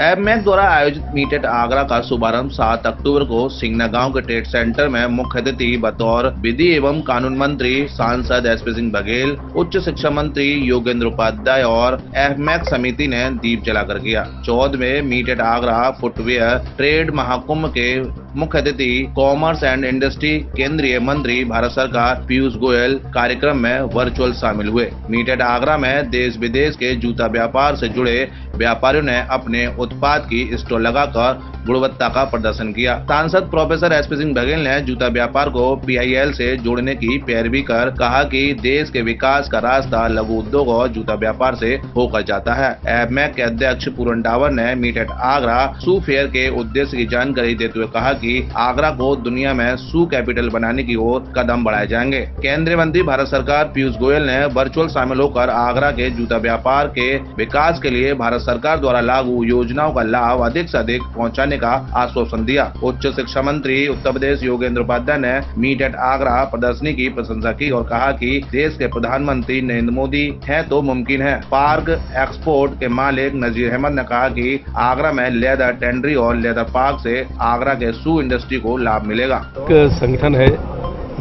एबमैक द्वारा आयोजित meet at Agra का शुभारंभ 7 अक्टूबर को सिंगना गांव के ट्रेड सेंटर में मुख्य अतिथि बतौर विधि एवं कानून मंत्री सांसद एसपी सिंह बघेल, उच्च शिक्षा मंत्री योगेंद्र उपाध्याय और एबमैक समिति ने दीप जलाकर किया। 14वें meet at Agra footwear trade Mahakumbh के मुख्य अतिथि कॉमर्स एंड इंडस्ट्री केंद्रीय मंत्री भारत सरकार पीयूष गोयल कार्यक्रम में वर्चुअल शामिल हुए। मीट एट आगरा में देश विदेश के जूता व्यापार से जुड़े व्यापारियों ने अपने उत्पाद की स्टॉल लगाकर गुणवत्ता का प्रदर्शन किया। सांसद प्रोफेसर एसपी सिंह बघेल ने जूता व्यापार को पीआईएल से जोड़ने की पैरवी कर कहा कि देश के विकास का रास्ता लघु उद्योग और जूता व्यापार से होकर जाता है। एबमैक के अध्यक्ष पूरन डावर ने meet at Agra shoe fair के उद्देश्य की जानकारी देते हुए कहा कि आगरा को दुनिया में शू कैपिटल बनाने की ओर कदम बढ़ाए जाएंगे। केंद्रीय मंत्री भारत सरकार पीयूष गोयल ने वर्चुअल शामिल होकर आगरा के जूता व्यापार के विकास के लिए भारत सरकार द्वारा लागू योजनाओं का लाभ अधिक से अधिक पहुंचाने का आश्वासन दिया। उच्च शिक्षा मंत्री उत्तर प्रदेश योगेंद्र उपाध्याय ने मीट एट आगरा प्रदर्शनी की प्रशंसा की और कहा कि देश के प्रधानमंत्री नरेंद्र मोदी हैं तो मुमकिन है। पार्क एक्सपोर्ट के मालिक नजीर अहमद ने कहा कि आगरा में लेदर टेंडरी और लेदर पार्क से आगरा के शू इंडस्ट्री को लाभ मिलेगा। एक संगठन है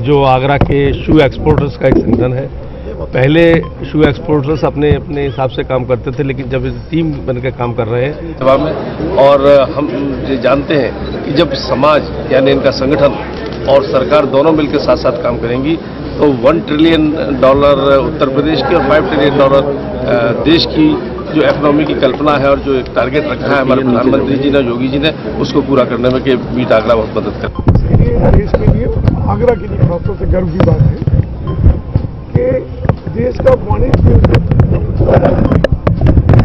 जो आगरा के शू एक्सपोर्टर्स का एक संगठन है। पहले शू एक्सपोर्टर्स अपने हिसाब से काम करते थे, लेकिन जब टीम बनकर काम कर रहे हैं सभा में, और हम ये जानते हैं कि जब समाज यानी इनका संगठन और सरकार दोनों मिलकर साथ साथ काम करेंगी तो $1 ट्रिलियन उत्तर प्रदेश की और $5 ट्रिलियन देश की जो इकोनॉमी की कल्पना है और जो एक टारगेट रखा है हमारे प्रधानमंत्री जी ने, योगी जी ने, उसको पूरा करने में कि मीट आगरा बहुत मदद करता है। देश के लिए, आगरा के लिए खासतौर से गर्व की बात है कि देश का वाणिज्य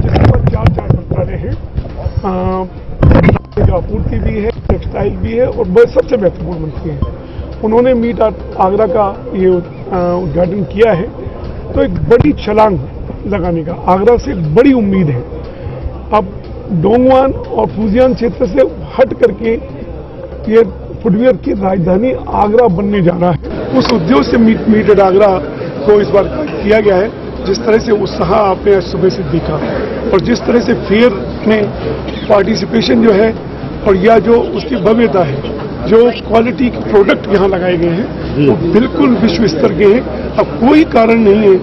जिस पर चार मंत्रालय है, आपूर्ति भी है, टेक्सटाइल भी है और सबसे महत्वपूर्ण मंत्री है। उन्होंने मीट आगरा का ये उद्घाटन किया है तो एक बड़ी छलांग लगाने का आगरा से एक बड़ी उम्मीद है। अब डोंगवान और फूजियान क्षेत्र से हट करके ये फुटवेयर की राजधानी आगरा बनने जा रहा है। उस उद्देश्य से मीट एट आगरा को इस बार किया गया है। जिस तरह से उत्साह आपने सुबह से देखा और जिस तरह से फेयर में पार्टिसिपेशन जो है और या जो उसकी भव्यता है, जो क्वालिटी के प्रोडक्ट यहाँ लगाए गए हैं वो बिल्कुल विश्व स्तर के हैं। अब कोई कारण नहीं है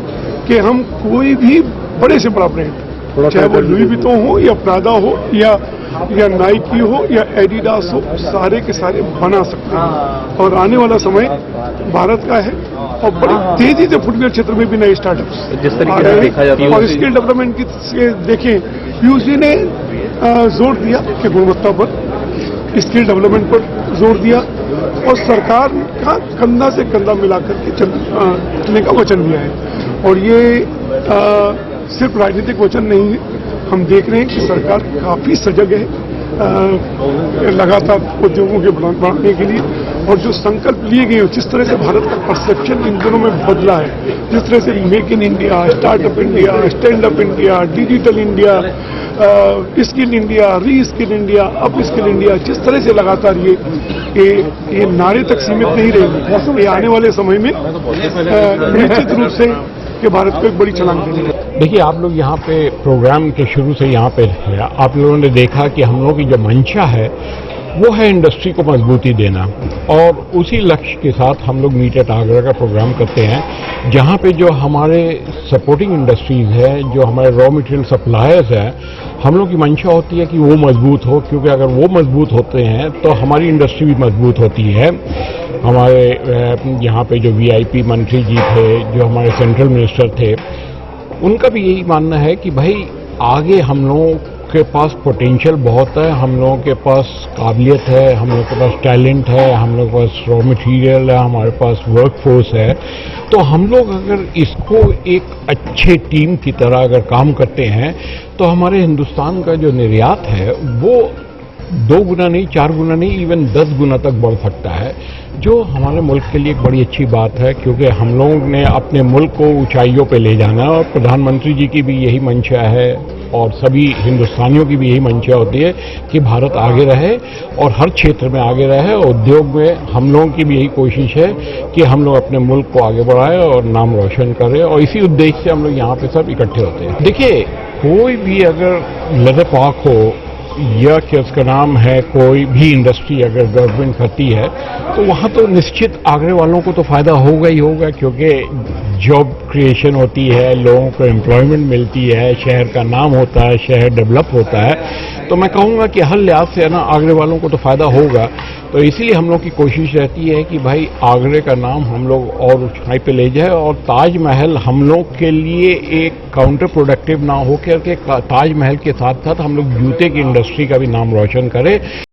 कि हम कोई भी बड़े से बड़ा ब्रांड, चाहे वो लुई विटॉन हो या प्रादा हो या नाइकी हो या एडिडास हो, सारे के सारे बना सकते हैं। और आने वाला समय भारत का है और बड़ी तेजी से फुटवेयर क्षेत्र में भी नए स्टार्टअप्स जिस तरीके से देखा जाता है और स्किल डेवलपमेंट की देखें, पीयूष जी ने जोर दिया कि गुणवत्ता पर, स्किल डेवलपमेंट पर जोर दिया और सरकार का कंधा से कंधा मिलाकर के चलने का वचन दिया है। और ये सिर्फ राजनीतिक वचन नहीं है, हम देख रहे हैं कि सरकार काफी सजग है लगातार उद्योगों के बढ़ाने के लिए। और जो संकल्प लिए गए, जिस तरह से भारत का परसेप्शन इन दिनों में बदला है, जिस तरह से make in India, startup India, stand up India, digital India, skill India, reskill India, upskill India, जिस तरह से लगातार ये नारे तक सीमित नहीं रहेगी। ये आने वाले समय में निश्चित रूप से कि भारत को एक बड़ी छलांग देनी है। देखिए, आप लोग यहाँ पे प्रोग्राम के शुरू से यहाँ पे आप लोगों ने देखा कि हम लोगों की जो मंशा है वो है इंडस्ट्री को मजबूती देना, और उसी लक्ष्य के साथ हम लोग मीट एट आगरा का प्रोग्राम करते हैं, जहाँ पे जो हमारे सपोर्टिंग इंडस्ट्रीज है, जो हमारे रॉ मटेरियल सप्लायर्स हैं, हम लोग की मंशा होती है कि वो मजबूत हो, क्योंकि अगर वो मजबूत होते हैं तो हमारी इंडस्ट्री भी मजबूत होती है। हमारे यहाँ पे जो वीआईपी मंत्री जी थे, जो हमारे सेंट्रल मिनिस्टर थे, उनका भी यही मानना है कि भाई आगे हम लोगों के पास पोटेंशियल बहुत है, हम लोगों के पास काबिलियत है, हम लोगों के पास टैलेंट है, हम लोगों के पास रॉ मटेरियल है, हमारे पास वर्कफोर्स है। तो हम लोग अगर इसको एक अच्छे टीम की तरह अगर काम करते हैं तो हमारे हिंदुस्तान का जो निर्यात है वो 2 गुना नहीं, 4 गुना नहीं, इवन 10 गुना तक बढ़ सकता है, जो हमारे मुल्क के लिए एक बड़ी अच्छी बात है, क्योंकि हम लोगों ने अपने मुल्क को ऊंचाइयों पे ले जाना है। और प्रधानमंत्री जी की भी यही मंशा है और सभी हिंदुस्तानियों की भी यही मंशा होती है कि भारत आगे रहे और हर क्षेत्र में आगे रहे। उद्योग में हम लोगों की भी यही कोशिश है कि हम लोग अपने मुल्क को आगे बढ़ाएं और नाम रोशन करें, और इसी उद्देश्य से हम लोग यहाँ पे सब इकट्ठे होते हैं। देखिए, कोई भी अगर लेदर पार्क हो, या कि उसका नाम है कोई भी इंडस्ट्री अगर गवर्नमेंट करती है तो वहाँ तो निश्चित आगरे वालों को तो फायदा होगा ही होगा, क्योंकि जॉब क्रिएशन होती है, लोगों को एम्प्लॉयमेंट मिलती है, शहर का नाम होता है, शहर डेवलप होता है। तो मैं कहूँगा कि हर लिहाज से ना आगरे वालों को तो फायदा होगा। तो इसीलिए हम लोग की कोशिश रहती है कि भाई आगरे का नाम हम लोग और ऊंचाई पे ले जाए और ताजमहल हम लोग के लिए एक काउंटर प्रोडक्टिव ना हो करके ताजमहल के साथ साथ हम लोग जूते की इंडस्ट्री का भी नाम रोशन करें।